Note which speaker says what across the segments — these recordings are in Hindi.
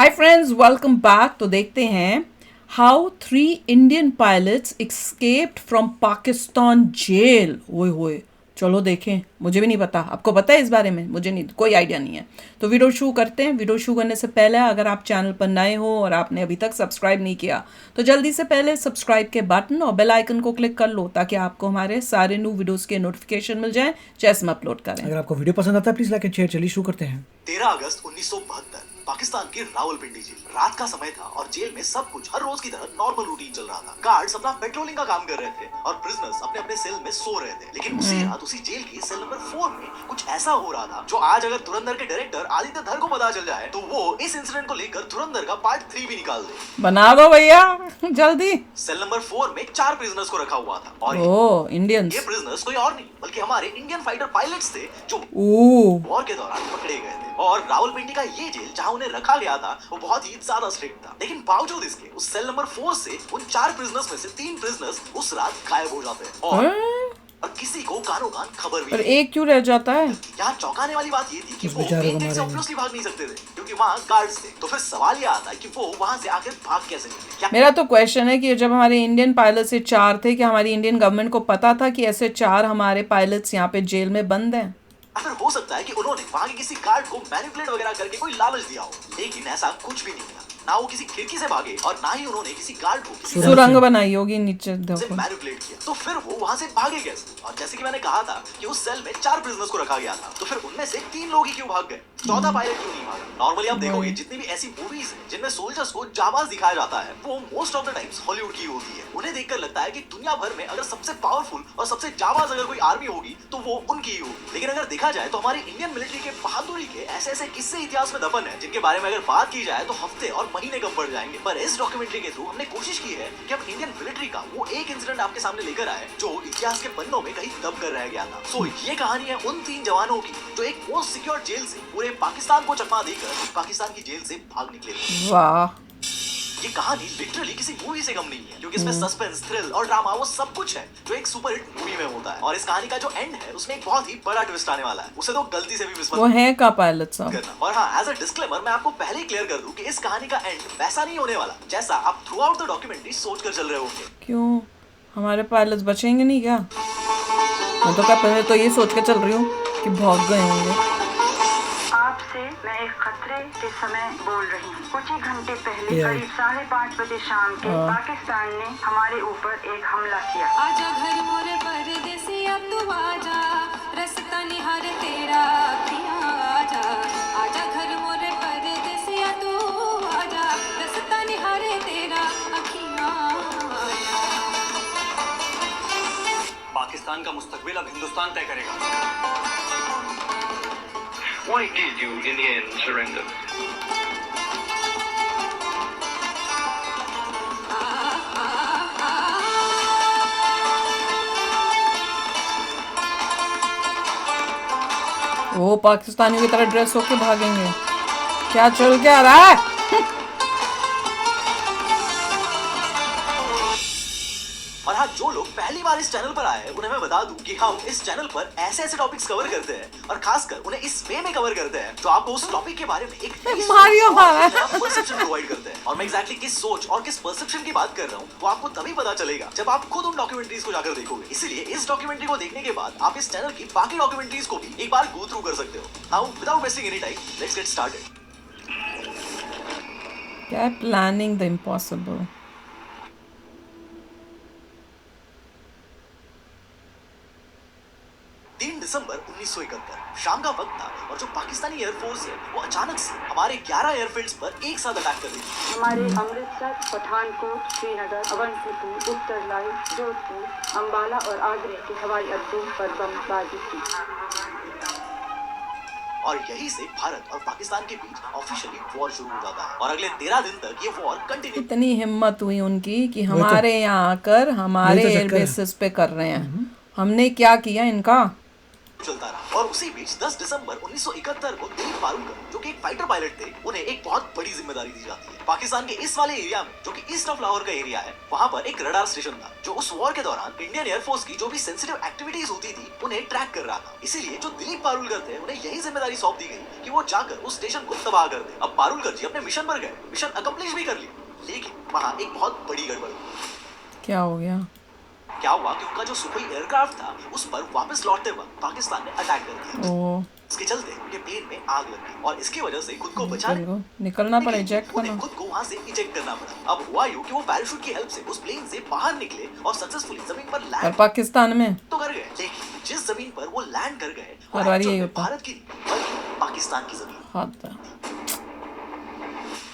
Speaker 1: Hi friends, welcome back. तो देखते हैं how 3 Indian pilots escaped from Pakistan jail. ओए होए, चलो देखें। मुझे भी नहीं पता, आपको पता है इस बारे में? मुझे नहीं, कोई आइडिया नहीं है। तो वीडियो शुरू करते हैं। वीडियो शुरू करने से पहले अगर आप चैनल पर नए हो और आपने अभी तक सब्सक्राइब नहीं किया तो जल्दी से पहले सब्सक्राइब के बटन और बेल आइकन को क्लिक कर लो ताकि आपको हमारे सारे न्यू वीडियोस के नोटिफिकेशन मिल जाएं जैसे हम अपलोड करें।
Speaker 2: अगर आपको वीडियो पसंद आता है प्लीज लाइक एंड शेयर। चलिए शुरू करते हैं।
Speaker 3: 13 अगस्त 1972 पाकिस्तान की रावलपिंडी जेल। रात का समय था और जेल में सब कुछ हर रोज की तरह नॉर्मल रूटीन चल रहा था। गार्ड्स अपना पेट्रोलिंग का काम कर रहे थे और प्रिजनर्स अपने अपने सेल में सो रहे थे। लेकिन उसी रात उसी जेल की सेल नंबर 4 में कुछ ऐसा हो रहा था जो आज अगर धुरंधर के डायरेक्टर आदित्य धर को पता चल जाए तो वो इस इंसिडेंट को लेकर धुरंधर का पार्ट 3 भी निकाल दे।
Speaker 1: बना दो भैया जल्दी।
Speaker 3: सेल नंबर 4 में 4 प्रिजनर्स को रखा हुआ था और
Speaker 1: इंडियंस।
Speaker 3: ये प्रिजनर्स कोई और नहीं बल्कि हमारे इंडियन फाइटर पायलट्स थे जो वॉर के दौरान पकड़े गए थे। और रावलपिंडी का ये जेल जहां उन्हें रखा गया था वो बहुत ही ज्यादा स्ट्रिक्ट था। लेकिन बावजूद इसके उस सेल नंबर 4 से उन 4 प्रिजनर्स में से 3 प्रिजनर्स उस रात गायब हो जाते हैं और किसी को कानो कान खबर भी
Speaker 1: पर एक क्यों रह जाता है?
Speaker 3: यहाँ चौंकाने वाली बात ये थी कि
Speaker 2: उस
Speaker 3: वो
Speaker 2: बेचारे को
Speaker 3: मेन गेट से
Speaker 2: मारेंगे।
Speaker 3: ऑब्वियसली भाग नहीं सकते थे क्योंकि वहाँ गार्ड्स थे। तो फिर सवाल ये आता है कि वो वहाँ से आखिर भाग कैसे निकले? क्या
Speaker 1: मेरा तो क्वेश्चन है कि जब हमारे इंडियन पायलट से 4 थे, क्या हमारी इंडियन गवर्नमेंट को पता था कि ऐसे 4 हमारे पायलट्स यहाँ पे जेल में बंद हैं?
Speaker 3: फिर हो सकता है कि उन्होंने वहाँ के किसी गार्ड को मैनिपुलेट वगैरह करके कोई लालच दिया हो। लेकिन ऐसा कुछ भी नहीं था। ना वो किसी खिड़की से भागे और ना ही उन्होंने किसी गार्ड को किसी
Speaker 1: सुरंग बनाई होगी नीचे,
Speaker 3: से
Speaker 1: देखो।
Speaker 3: मैनिपुलेट किया। तो फिर वो वहां से भागे कैसे? और जैसे कि मैंने कहा था कि उस सेल में 4 प्रिजनर्स को रखा गया था, तो फिर उनमें से 3 लोग ही क्यों भाग गए? चौथा पायलट क्यों नहीं भागा? नॉर्मली आप देखोगे जितनी भी ऐसी मूवीज हैं जिनमें सोल्जर्स को जाबाज दिखाया जाता है वो most of the times Hollywood की होती है। उन्हें देखकर लगता है कि दुनिया भर में अगर सबसे पावरफुल और सबसे जाबाज अगर कोई आर्मी होगी तो वो उनकी ही होगी। लेकिन अगर देखा जाए तो हमारी इंडियन मिलिट्री के बहादुरी के ऐसे ऐसे किस्से इतिहास में दफन है जिनके बारे में अगर बात की जाए तो हफ्ते और महीने कम पड़ जाएंगे। पर इस डॉक्यूमेंट्री के थ्रू हमने कोशिश की है कि हम इंडियन मिलिट्री का वो एक इंसिडेंट आपके सामने लेकर आए जो इतिहास के पन्नों में कहीं दब कर रह गया था। सो ये कहानी है उन 3 जवानों की जो एक मोस्ट सिक्योर जेल से पूरे पाकिस्तान को चकमा देकर पाकिस्तान की जेल से भाग निकले थे।
Speaker 1: वाह,
Speaker 3: ये कहानी लिटरली किसी मूवी से कम नहीं है क्योंकि इसमें सस्पेंस, थ्रिल और ड्रामा वो सब कुछ है जो एक सुपर हिट मूवी में होता है। और इस कहानी का जो एंड है उसमें एक बहुत ही बड़ा ट्विस्ट आने वाला है, उसे तो गलती से भी मिस
Speaker 1: वो
Speaker 3: मत
Speaker 1: है का पायलट साहब?
Speaker 3: करना। और हाँ, एज अ डिस्क्लेमर मैं आपको पहले ही क्लियर कर दूं कि इस कहानी का एंड वैसा नहीं होने वाला जैसा आप थ्रू आउट द डॉक्यूमेंट्री सोच कर चल रहे होंगे।
Speaker 1: क्यों, हमारे पायलट्स बचेंगे नहीं क्या? मैं तो क्या पहले तो ये सोच के चल रही हूँ कि भाग गए होंगे।
Speaker 4: आपसे मैं एक खतरे के समय बोल रही हूँ। कुछ ही घंटे पहले करीब 5:30 बजे शाम के पाकिस्तान ने हमारे ऊपर एक हमला किया।
Speaker 5: आजा घर मोरे परदेसिया तू आजा, रास्ता निहार तेरा अखियाँ आजा। आजा घर मोरे परदेसिया तू आजा, रास्ता निहार तेरा अखियाँ आजा।
Speaker 6: पाकिस्तान का मुस्तकबिल अब हिंदुस्तान तय करेगा।
Speaker 7: Why did you in the end surrender?
Speaker 1: वो पाकिस्तानियों की तरह ड्रेस होके भागेंगे? क्या चल क्या रहा है?
Speaker 3: और हाँ, जो लोग पहली बार इस चैनल पर आए हैं उन्हें मैं बता दूं कि हम इस चैनल पर ऐसे ऐसे टॉपिक्स कवर करते हैं और खासकर उन्हें इस वे में कवर करते हैं जो आपको उस टॉपिक के बारे में एक
Speaker 1: मारियो मारा है।
Speaker 3: परसेप्शन प्रोवाइड करते हैं। और मैं एग्जैक्टली किस सोच और किस परसेप्शन की बात कर रहा हूँ वो आपको तभी पता चलेगा जब आप खुद उन डॉक्यूमेंट्रीज को जाकर देखोगे। इसलिए इस डॉक्यूमेंट्री को देखने के बाद आप इस चैनल की बाकी डॉक्यूमेंट्रीज को भी एक बार गो थ्रू कर सकते हो। Now without wasting any time let's get started.
Speaker 1: क्या है प्लानिंग द इम्पॉसिबल?
Speaker 3: दिसंबर 1971 शाम का वक्त था और जो पाकिस्तानी एयरफोर्स है वो अचानक से हमारे 11 एयरफील्ड्स पर एक साथ अटैक कर दी।
Speaker 4: हमारे अमृतसर, पठानकोट, श्रीनगर, अवंतीपुर, उत्तरलाई, जोधपुर, अंबाला और आगरे के हवाई अड्डों पर बमबारी की।
Speaker 3: और यही से भारत और पाकिस्तान के बीच ऑफिशियली वॉर शुरू हो जाता है और अगले 13 दिन तक ये वॉर कंटिन्यू।
Speaker 1: इतनी हिम्मत हुई उनकी कि हमारे यहाँ आकर हमारे एयरबेसेस पे कर रहे हैं। हमने क्या किया इनका?
Speaker 3: चलता रहा और उसी बीच 10 दिसंबर 1971 को दिलीप पारुलकर जो कि एक फाइटर पायलट थे, उन्हें एक बहुत बड़ी जिम्मेदारी दी जाती है। पाकिस्तान के इस वाले एरिया में, जो कि ईस्ट ऑफ लाहौर का एरिया है, वहां पर एक रडार स्टेशन था जो उस वॉर के दौरान इंडियन एयरफोर्स की जो भी सेंसिटिव एक्टिविटीज होती थी उन्हें ट्रैक कर रहा था। इसीलिए जो दिलीप पारुलकर थे, उन्हें यही जिम्मेदारी सौंप दी गई कि वो जाकर उस स्टेशन को तबाह कर दे। अब पारुलकर जी अपने मिशन पर गए, मिशन अकम्प्लिश भी कर लिया, लेकिन वहां एक बहुत बड़ी गड़बड़ हुई।
Speaker 1: क्या हो गया?
Speaker 3: क्या हुआ कि उनका जो सुखोई एयरक्राफ्ट था उस पर वापस लौटते वक्त पाकिस्तान ने अटैक कर दिया।
Speaker 1: ओ,
Speaker 3: इसके चलते उनके प्लेन में आग लग गई और इसकी वजह से खुद को बचाने
Speaker 1: निकलना पड़ा,
Speaker 3: लेकिन
Speaker 1: इजेक्ट
Speaker 3: उन्हें
Speaker 1: करना।
Speaker 3: खुद को वहां से इजेक्ट करना पड़ा। अब हुआ यूं कि वो पैराशूट की हेल्प से उस प्लेन से बाहर निकले और सक्सेसफुली जमीन पर
Speaker 1: और
Speaker 3: लैंड
Speaker 1: पाकिस्तान में
Speaker 3: तो कर गए, लेकिन जिस जमीन पर वो लैंड कर गए वो
Speaker 1: हर बार
Speaker 3: actual
Speaker 1: यही
Speaker 3: में
Speaker 1: होता।
Speaker 3: भारत की नहीं, बल्कि पाकिस्तान की जमीन।
Speaker 1: हद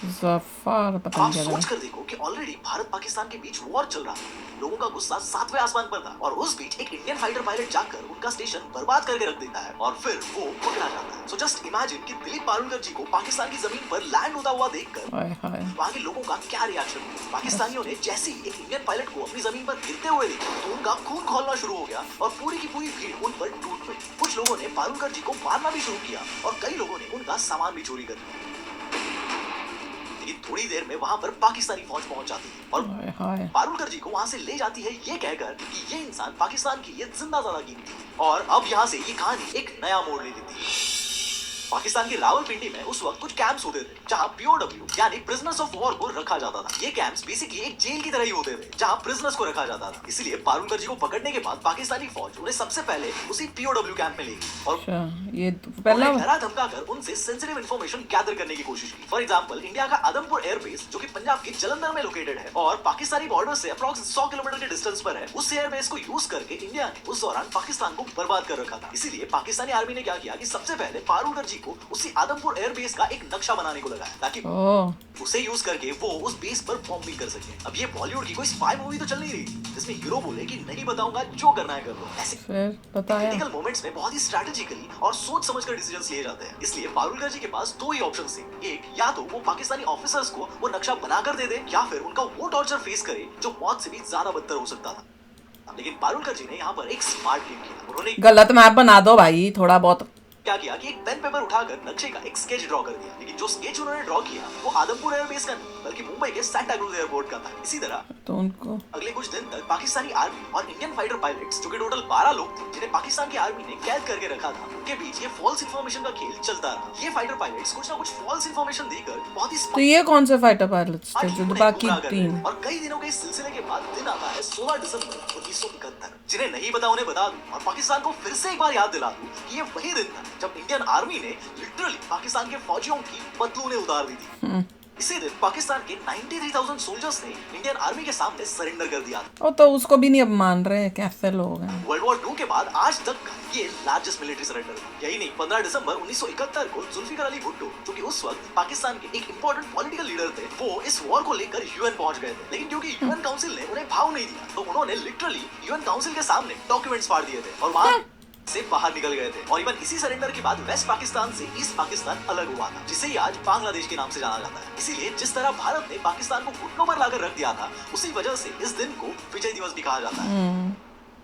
Speaker 1: जफर, पता
Speaker 3: आप
Speaker 1: नहीं क्या
Speaker 3: सोच
Speaker 1: था।
Speaker 3: कर देखो कि ऑलरेडी भारत पाकिस्तान के बीच वॉर चल रहा था, लोगों का गुस्सा 7वें आसमान पर था और उस बीच एक इंडियन फाइटर पायलट जाकर उनका स्टेशन बर्बाद करके रख देता है और फिर वो पकड़ा जाता है। सो जस्ट इमेजिन कि दिलीप पारुलकर जी को पाकिस्तान की जमीन पर लैंड होता हुआ देखकर
Speaker 1: हाय हाय,
Speaker 3: वहाँ के लोगों का क्या रिएक्शन हुआ। पाकिस्तानियों ने जैसे ही एक इंडियन पायलट को अपनी जमीन पर गिरते हुए देखा तो उनका खून खौलना शुरू हो गया और पूरी की पूरी भीड़ उन पर टूट पड़ी। कुछ लोगों ने पारुलकर जी को मारना भी शुरू किया और कई लोगों ने उनका सामान भी चोरी कर लिया। लेकिन थोड़ी देर में वहां पर पाकिस्तानी फौज पहुंच जाती है और
Speaker 1: हाय हाय।
Speaker 3: पारुलकर जी को वहां से ले जाती है ये कहकर कि ये इंसान पाकिस्तान के लिए जिंदा ज्यादा कीमती है। और अब यहाँ से ये कहानी एक नया मोड़ ले लेती है। पाकिस्तान के रावलपिंडी में उस वक्त कुछ कैंप्स होते थे जहां पीओडब्ल्यू यानी प्रिजनर्स ऑफ वॉर को रखा जाता था। ये कैंप्स बेसिकली एक जेल की तरह ही होते थे जहां प्रिजनर्स को रखा जाता था। इसलिए पारुलकर जी को पकड़ने के बाद पाकिस्तानी फौज उन्हें सबसे पहले उसी पीओडब्ल्यू कैंप में ले गई और
Speaker 1: अच्छा, ये तो पहला
Speaker 3: उन्हें डरा धमकाकर उनसे सेंसिटिव इंफॉर्मेशन गैदर करने की कोशिश की। फॉर एग्जांपल, इंडिया का आदमपुर एयरबेस जो कि पंजाब के जलंधर में लोकेटेड है और पाकिस्तानी बॉर्डर से अप्रॉक्स 100 किलोमीटर के डिस्टेंस पर है, उस एयरबेस को यूज करके इंडिया ने उस दौरान पाकिस्तान को बर्बाद कर रखा था। इसीलिए पाकिस्तानी आर्मी ने क्या किया कि सबसे पहले पारुलकर जी को उसी आदमपुर एयरबेस का एक नक्शा बनाने को लगाया ताकि
Speaker 1: ओ,
Speaker 3: उसे यूज करके वो उस बेस पर बॉम्बिंग कर सके। अब ये बॉलीवुड की कोई स्पाई मूवी तो चल नहीं रही जिसमें हीरो बोले कि नहीं बताऊंगा, जो करना है कर लो। ऐसे
Speaker 1: फिर बताया।
Speaker 3: क्रिटिकल मोमेंट्स में बहुत ही स्ट्रैटेजिकली और सोच समझकर डिसीजंस लिए जाते हैं। इसलिए पारुलकर जी के पास दो ही ऑप्शंस थे, एक या तो वो पाकिस्तानी ऑफिसर्स को वो नक्शा बनाकर दे दे या फिर उनका वो टॉर्चर फेस करे जो मौत से भी ज्यादा बदतर हो सकता था। लेकिन पारुलकर जी ने यहाँ पर एक स्मार्ट गेम किया। उन्होंने
Speaker 1: गलत मैप बना दो भाई, थोड़ा बहुत।
Speaker 3: क्या किया कि एक पेन पेपर उठाकर नक्शे का एक स्केच ड्रॉ कर दिया, लेकिन जो स्केच उन्होंने ड्रॉ किया वो आदमपुर एयरबेस का नहीं बल्कि मुंबई के सांता क्रूज एयरपोर्ट का था। इसी तरह
Speaker 1: तो उनको
Speaker 3: अगले कुछ दिन तक पाकिस्तानी आर्मी और इंडियन फाइटर पायलट्स जो कि टोटल 12 लोग थे जिन्हें पाकिस्तान की आर्मी ने कैद करके रखा था, उनके बीच ये फॉल्स इंफॉर्मेशन का खेल चलता रहा। ये फाइटर पायलट्स कुछ ना कुछ फॉल्स इंफॉर्मेशन देकर बहुत ही
Speaker 1: तो ये कौन से फाइटर पायलट्स थे जो बाकी तीन?
Speaker 3: और कई दिनों के इस सिलसिले के बाद दिन आता है 16 दिसंबर 1971। जिन्हें नहीं पता उन्हें बता दूं और पाकिस्तान को फिर से एक बार याद दिला दूं कि ये वही दिन था जब इंडियन आर्मी ने लिटरली पाकिस्तान के फौजियों की पतलूनें उतार दी थी। इसी दिन पाकिस्तान के 93,000 सोल्जर्स ने इंडियन आर्मी के सामने सरेंडर कर दिया था।
Speaker 1: ओ, तो उसको भी नहीं अब मान रहे, कैसे लोग हैं।
Speaker 3: वर्ल्ड वॉर 2 के बाद आज तक का ये लार्जेस्ट मिलिट्री सरेंडर था। यही नहीं, 15 दिसंबर 1971 को जुल्फिकर अली भुट्टो जो कि उस वक्त पाकिस्तान के एक इंपॉर्टेंट पॉलिटिकल लीडर थे, वो इस वॉर को लेकर यूएन पहुंच गए थे। लेकिन क्योंकि यूएन काउंसिल ने उन्हें भाव नहीं दिया तो उन्होंने लिटरली यूएन काउंसिल के सामने डॉक्यूमेंट्स फाड़ दिए थे और वहां से बाहर निकल गए थे। और इवन इसी सरेंडर के बाद वेस्ट पाकिस्तान से ईस्ट पाकिस्तान अलग हुआ था, जिसे ही आज बांग्लादेश के नाम से जाना जाता है। इसीलिए जिस तरह भारत ने पाकिस्तान को घुटनों पर लाकर रख दिया था, उसी वजह से इस दिन को विजय दिवस भी कहा जाता है।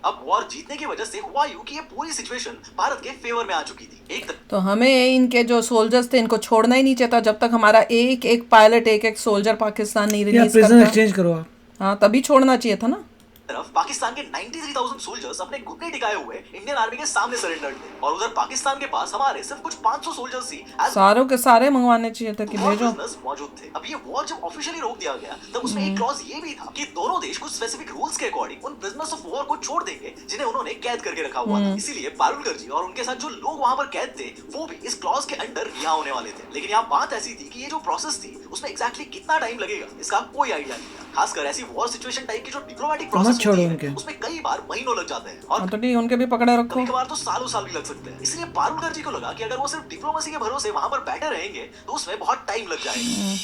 Speaker 3: अब वॉर जीतने की वजह से हुआ यूं कि ये पूरी सिचुएशन भारत के फेवर में आ चुकी थी। एक
Speaker 1: तो हमें इनके जो सोल्जर्स थे इनको छोड़ना ही नहीं चाहिए था जब तक हमारा एक एक पायलट, एक एक सोल्जर पाकिस्तान नहीं
Speaker 2: या
Speaker 1: रिलीज
Speaker 2: प्रिजन
Speaker 1: करता।
Speaker 2: एक्सचेंज करो आप।
Speaker 1: हाँ, तभी छोड़ना चाहिए था ना।
Speaker 3: तरफ पाकिस्तान के 93,000 सोल्जर्स अपने घुटने टिकाए हुए इंडियन आर्मी के सामने सरेंडर थे और उधर पाकिस्तान के पास हमारे सिर्फ कुछ 500 सोल्जर्स ही
Speaker 1: सारों के सारे मंगवाने चाहिए थे कि भेजो।
Speaker 3: मौजूद थे। अब ये वॉर जब ऑफिशियली रोक दिया गया तब उसमें एक क्लॉज ये भी था कि दोनों देश कुछ स्पेसिफिक रूल्स के अकॉर्डिंग उन प्रिजनर्स ऑफ वॉर को छोड़ देंगे जिन्हें उन्होंने कैद करके रखा हुआ था। इसीलिए पारुलकर जी और उनके साथ जो लोग वहां पर कैद थे वो भी इस क्लॉज के अंडर रिहा होने वाले थे। लेकिन यहाँ बात ऐसी थी कि ये जो प्रोसेस थी उसमें एग्जैक्टली कितना टाइम लगेगा इसका कोई आइडिया नहीं था। खासकर ऐसी वॉर सिचुएशन टाइप की जो डिप्लोमेटिक प्रोसेस होती है उसमें कई बार महीनों लग जाते हैं और
Speaker 1: तो ठीक, उनके भी पकड़े रखो।
Speaker 3: कभी-कभार तो सालों साल भी लग सकते हैं। इसलिए पारुलकर जी को लगा कि अगर वो सिर्फ डिप्लोमेसी के भरोसे वहां पर बैठे रहेंगे तो उसमें बहुत टाइम लग जाएगा।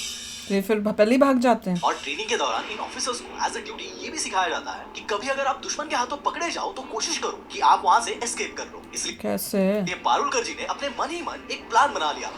Speaker 1: तो ये फिर पहले ही भाग जाते हैं।
Speaker 3: और ट्रेनिंग के दौरान इन ऑफिसर्स को एज अ ड्यूटी ये भी सिखाया जाता है कि कभी अगर आप दुश्मन के हाथों पकड़े जाओ तो कोशिश करो कि आप वहां से एस्केप कर लो। इसलिए
Speaker 1: कैसे?
Speaker 3: पारुलकर जी ने अपने मन ही मन एक प्लान बना लिया।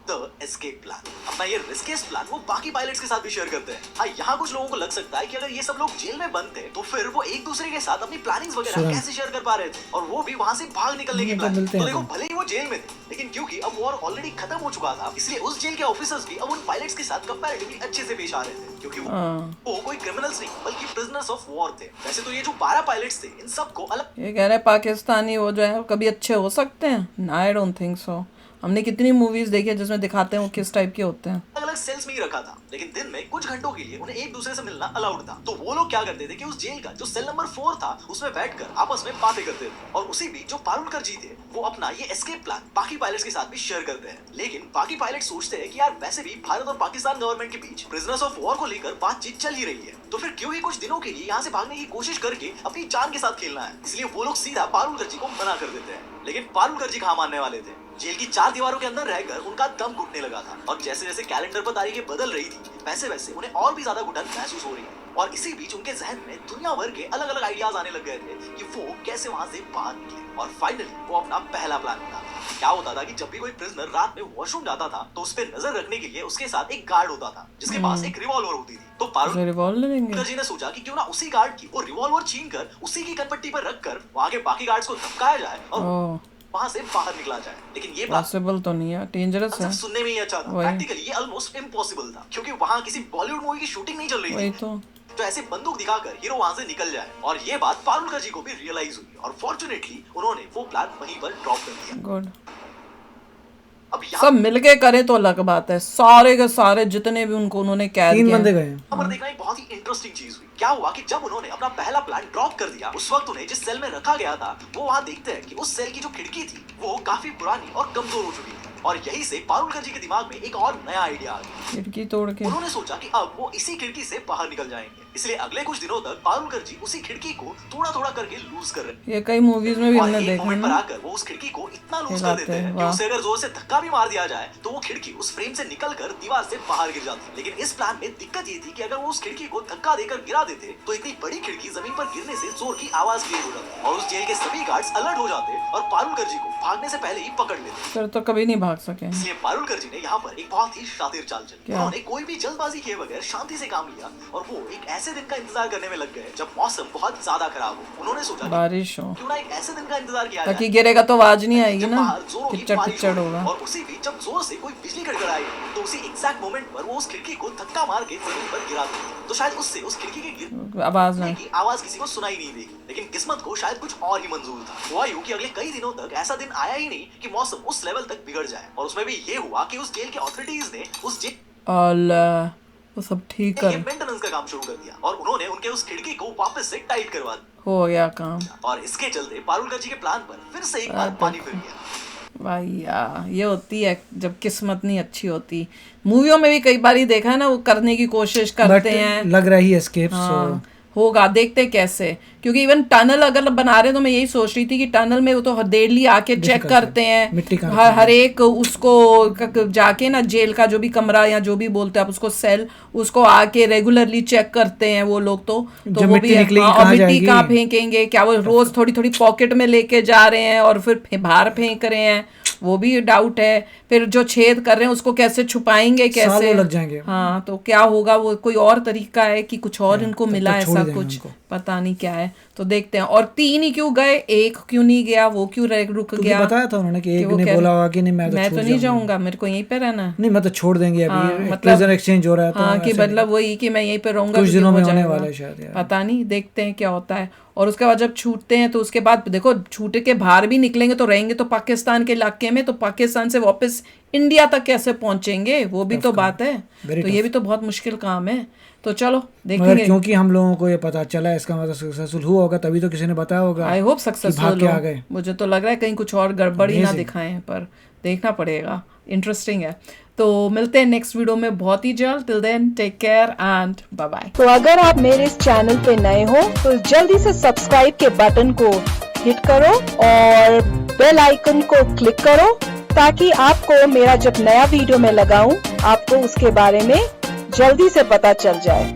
Speaker 3: The escape plan. अपना ये रिस्कियस्ट प्लान वो बाकी पायलट्स के साथ भी शेयर करते हैं। हाँ, यहाँ कुछ लोगों को लग सकता है कि अगर ये सब लोग जेल में बंद थे तो फिर वो एक दूसरे के साथ अपनी प्लानिंग्स वगैरह कैसे शेयर कर पा रहे थे, और वो भी वहाँ से भाग निकलने की प्लान। तो देखो, भले ही वो जेल में थे, लेकिन क्योंकि अब वॉर ऑलरेडी खत्म हो चुका था, इसलिए उस जेल के ऑफिसर्स भी अब उन पायलट्स के साथ कंपैरेटिवली अच्छे से पेश आ रहे थे, क्योंकि वो कोई क्रिमिनल्स नहीं बल्कि प्रिजनर्स ऑफ वॉर थे। वैसे तो ये जो 12 पायलट्स थे, इन सबको अलग,
Speaker 1: ये कह रहे हैं पाकिस्तानी वो जो है कभी अच्छे हो सकते हैं। I don't think so. हमने कितनी मूवीज देखी है जिसमें दिखाते हैं वो किस टाइप के होते हैं।
Speaker 3: अलग अलग सेल्स में ही रखा था, लेकिन दिन में कुछ घंटों के लिए उन्हें एक दूसरे से मिलना अलाउड था। तो वो लोग क्या करते थे कि उस जेल का जो सेल नंबर 4 था उसमें बैठकर आपस में बातें करते थे, और उसी बीच जो पारुलकर जी थे वो अपना ये एस्केप प्लान बाकी पायलट्स के साथ भी शेयर करते हैं। लेकिन बाकी पायलट सोचते हैं कि यार वैसे भी भारत और पाकिस्तान गवर्नमेंट के बीच प्रिजनर्स ऑफ वॉर को लेकर बातचीत चल ही रही है, तो फिर क्यों ही कुछ दिनों के लिए यहाँ से भागने की कोशिश करके अपनी जान के साथ खेलना है। इसलिए वो लोग सीधा पारुलकर जी को मना कर देते हैं। लेकिन पारुलकर जी कहाँ मानने वाले थे। जेल की 4 दीवारों के अंदर रहकर उनका दम घुटने लगा था, और जैसे जैसे कैलेंडर पर तारीखें बदल रही थी वैसे वैसे उन्हें और भी ज्यादा घुटन महसूस हो रही है। और इसी बीच उनके जहन में दुनिया भर के अलग अलग आइडियाज आने लग गए थे कि वो कैसे वहां से बाहर निकले। और फाइनली वो अपना पहला प्लान बना। क्या होता था कि जब भी कोई प्रिजनर रात में वॉशरूम जाता था तो उस पर नजर रखने के लिए उसके साथ एक गार्ड होता था जिसके पास एक रिवॉल्वर होती थी। तो पारुलकर जी ने सोचा कि क्यों ना उसी गार्ड की वो रिवॉल्वर छीनकर उसी की कनपट्टी पर रखकर वहां के बाकी गार्ड्स को धमकाया जाए और वहां से बाहर निकला जाए। लेकिन ये
Speaker 1: पॉसिबल तो नहीं है, डेंजरस है।
Speaker 3: सुनने में ही अच्छा था, प्रैक्टिकली ये ऑलमोस्ट इम्पॉसिबल था, क्योंकि वहां किसी बॉलीवुड मूवी की शूटिंग नहीं चल रही थी। तो ऐसे बंदूक दिखाकर हीरो वहां से निकल जाए। और ये बात पारुलकर जी को भी रियलाइज हुई, और फॉर्चुनेटली उन्होंने वो प्लान वहीं पर ड्रॉप कर दिया।
Speaker 1: गुड। अब सब मिलके करे तो अलग बात है, सारे के सारे जितने भी उन्होंने कैद किए
Speaker 2: 3 बंदे गए।
Speaker 3: पर देखना एक बहुत ही इंटरेस्टिंग चीज हुई। क्या हुआ कि जब उन्होंने अपना पहला प्लान ड्रॉप कर दिया, उस वक्त उन्हें जिस सेल में रखा गया था वो वहां देखते हैं कि उस सेल की जो खिड़की थी वो काफी पुरानी और कमजोर हो चुकी थी। और यही से पारुलकर जी के दिमाग में एक और नया आइडिया आ गया।
Speaker 1: खिड़की तोड़ के
Speaker 3: उन्होंने सोचा कि अब वो इसी खिड़की से बाहर निकल जाएंगे। इसलिए अगले कुछ दिनों तक पारुलकर जी उसी खिड़की को थोड़ा थोड़ा करके लूज कर रहे हैं।
Speaker 1: ये कई मूवीज में भी हमने देखा है।
Speaker 3: पर आकर वो उस खिड़की को इतना लूज कर देते हैं कि उसे अगर जोर से धक्का भी मार दिया जाए तो वो खिड़की उस फ्रेम से निकलकर दीवार से बाहर गिर जाती है। लेकिन इस प्लान में दिक्कत ये थी कि अगर वो उस खिड़की को धक्का देकर गिरा देते तो इतनी बड़ी खिड़की जमीन पर गिरने से जोर की आवाज क्रिएट हो जाती और उस जेल के सभी गार्ड्स अलर्ट हो जाते और पारुलकर जी को भागने से पहले ही पकड़ लेते।
Speaker 1: फिर तो कभी नहीं भाग सके।
Speaker 3: इसलिए पारुलकर जी ने यहाँ पर एक बहुत ही शातिर चाल चली। उन्होंने कोई भी जल्दबाजी किए बगैर शांति से काम लिया, और वो एक ऐसे दिन का इंतजार करने में लग गए जब मौसम बहुत ज्यादा खराब हो। उन्होंने सोचा
Speaker 1: बारिश हो,
Speaker 3: क्यों ना एक ऐसे दिन का इंतजार किया
Speaker 1: ताकि गिरेगा तो आवाज नहीं आएगी ना,
Speaker 3: किचड़
Speaker 1: किचड़ होगा।
Speaker 3: और उसी बीच जब जोर से कोई बिजली कड़कड़ाई तो उसी एग्जैक्ट मोमेंट पर वो उस खिड़की को धक्का मार के जमीन पर गिरा देते, तो शायद उससे उस खिड़की के गिरने की आवाज किसी को सुनाई नहीं देगी। लेकिन किस्मत को शायद कुछ और ही मंजूर था। हुआ यूं कि अगले कई दिनों तक ऐसा दिन आया ही नहीं कि मौसम उस लेवल तक बिगड़ जाए। और उसमें भी ये हुआ कि उस जेल के अथॉरिटीज ने उस जेल
Speaker 1: वो सब ठीक कर
Speaker 3: मेंटेनेंस का काम शुरू कर दिया, और उन्होंने उनके उस खिड़की को वापस से टाइट करवा दिया।
Speaker 1: हो गया काम।
Speaker 3: और इसके चलते पारुलकर जी के प्लान पर फिर से एक बार पानी फिर गया।
Speaker 1: भैया ये होती है जब किस्मत नहीं अच्छी होती। मूवियों में भी कई बार ही देखा है ना, वो करने की कोशिश करते हैं,
Speaker 2: लग रही एस्केप
Speaker 1: होगा, देखते कैसे। क्योंकि इवन टनल अगर बना रहे तो मैं यही सोच रही थी कि टनल में वो तो डेली आके चेक करते हैं हर एक उसको जाके ना, जेल का जो भी कमरा या जो भी बोलते हैं आप उसको सेल, उसको आके रेगुलरली चेक करते हैं वो लोग। तो वो भी और मिट्टी कहाँ फेंकेंगे, क्या वो रोज थोड़ी थोड़ी पॉकेट में लेके जा रहे हैं और फिर बाहर फेंक रहे हैं, वो भी डाउट है। फिर जो छेद कर रहे हैं उसको कैसे छुपाएंगे, कैसे
Speaker 2: लग जाएंगे।
Speaker 1: हाँ, तो क्या होगा, वो कोई और तरीका है कि कुछ और इनको मिला, ऐसा कुछ पता नहीं क्या है। तो देखते हैं। और 3 ही क्यों गए, 1 क्यों नहीं गया, वो क्यों रुक गया?
Speaker 2: बताया था उन्होंने कि एक ने बोला होगा कि नहीं मैं
Speaker 1: तो नहीं जाऊंगा, मेरे को यहीं पे रहना,
Speaker 2: नहीं मैं तो छोड़ देंगे अभी,
Speaker 1: मतलब
Speaker 2: एक्सचेंज हो रहा है।
Speaker 1: हाँ, कि मतलब वही कि मैं यहीं पे रहूंगा,
Speaker 2: कुछ दिनों में होने वाला है शायद,
Speaker 1: पता नहीं, देखते हैं क्या होता है। और उसके बाद जब छूटते हैं तो उसके बाद देखो, छूट के बाहर भी निकलेंगे तो रहेंगे तो पाकिस्तान के इलाके में, तो पाकिस्तान से वापस इंडिया तक कैसे पहुंचेंगे, वो भी तो बात है। तो ये भी तो बहुत मुश्किल काम है। तो चलो देखेंगे।
Speaker 2: क्योंकि हम लोगों को ये पता चला, इसका मतलब सक्सेसफुल हुआ होगा, तभी तो किसी ने बताया होगा।
Speaker 1: आई होप सक्सेसफुल हो। मुझे तो लग रहा है कहीं कुछ और गड़बड़ ही ना दिखाएं, पर देखना पड़ेगा। इंटरेस्टिंग है। तो मिलते हैं नेक्स्ट वीडियो में बहुत ही जल्द। Till then take care and bye bye.
Speaker 8: तो अगर आप मेरे इस चैनल पे नए हो तो जल्दी से सब्सक्राइब के बटन को हिट करो और बेल आइकन को क्लिक करो, ताकि आपको मेरा जब नया वीडियो मैं लगाऊं आपको उसके बारे में जल्दी से पता चल जाए।